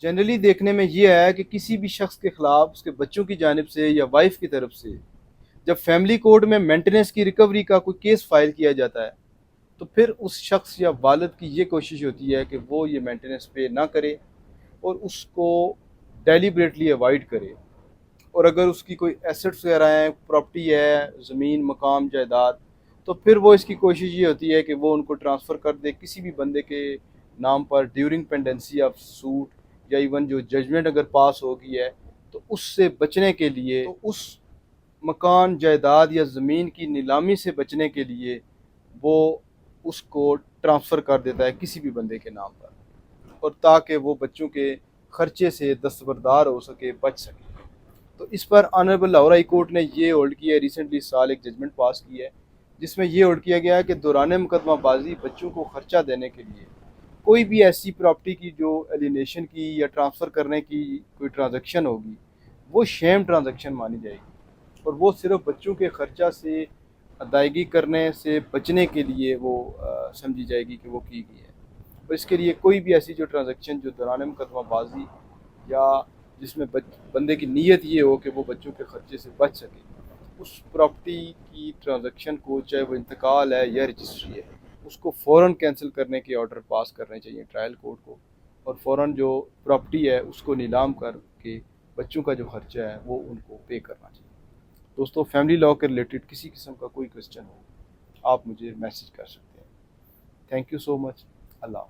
Generally देखने में ये आया है कि किसी भी शख्स के खिलाफ उसके बच्चों की जानिब से या वाइफ की तरफ से जब फैमिली कोर्ट में मेंटेनेंस की रिकवरी का कोई केस फाइल किया जाता है, तो फिर उस शख्स या वालिद की ये कोशिश होती है कि वो ये मेंटेनेंस पे ना करे और उसको डेलिबरेटली अवॉइड करे। और अगर उसकी कोई एसेट्स वगैरह हैं, प्रॉपर्टी है, ज़मीन मकाम जायदाद, तो फिर वो इसकी कोशिश ये होती है कि वो उनको ट्रांसफ़र कर दे किसी भी बंदे के नाम पर ड्यूरिंग पेंडेंसी ऑफ सूट, या इवन जो जजमेंट अगर पास हो गई है तो उससे बचने के लिए, तो उस मकान जायदाद या ज़मीन की नीलामी से बचने के लिए वो उसको ट्रांसफ़र कर देता है किसी भी बंदे के नाम पर, और ताकि वो बच्चों के खर्चे से दस्तबरदार हो सके, बच सके। तो इस पर ऑनरेबल लाहौर हाई कोर्ट ने ये होल्ड किया है, रिसेंटली इस साल एक जजमेंट पास किया है जिसमें ये होल्ड किया गया है कि दौरान मुकदमाबाजी बच्चों को खर्चा देने के लिए कोई भी ऐसी प्रॉपर्टी की जो एलिनेशन की या ट्रांसफ़र करने की कोई ट्रांजैक्शन होगी, वो शेम ट्रांजैक्शन मानी जाएगी और वो सिर्फ बच्चों के खर्चा से अदायगी करने से बचने के लिए वो समझी जाएगी कि वो की गई है। और इसके लिए कोई भी ऐसी जो ट्रांजैक्शन जो दौरान मुकदमाबाजी या जिसमें बंदे की नीयत ये हो कि वो बच्चों के खर्चे से बच सके, उस प्रॉपर्टी की ट्रांजैक्शन को, चाहे वो इंतकाल है या रजिस्ट्री है, उसको फ़ौरन कैंसिल करने के ऑर्डर पास करने चाहिए ट्रायल कोर्ट को, और फ़ौरन जो प्रॉपर्टी है उसको नीलाम करके बच्चों का जो खर्चा है वो उनको पे करना चाहिए। दोस्तों, फैमिली लॉ के रिलेटेड किसी किस्म का कोई क्वेश्चन हो, आप मुझे मैसेज कर सकते हैं। Thank you so much. Allah.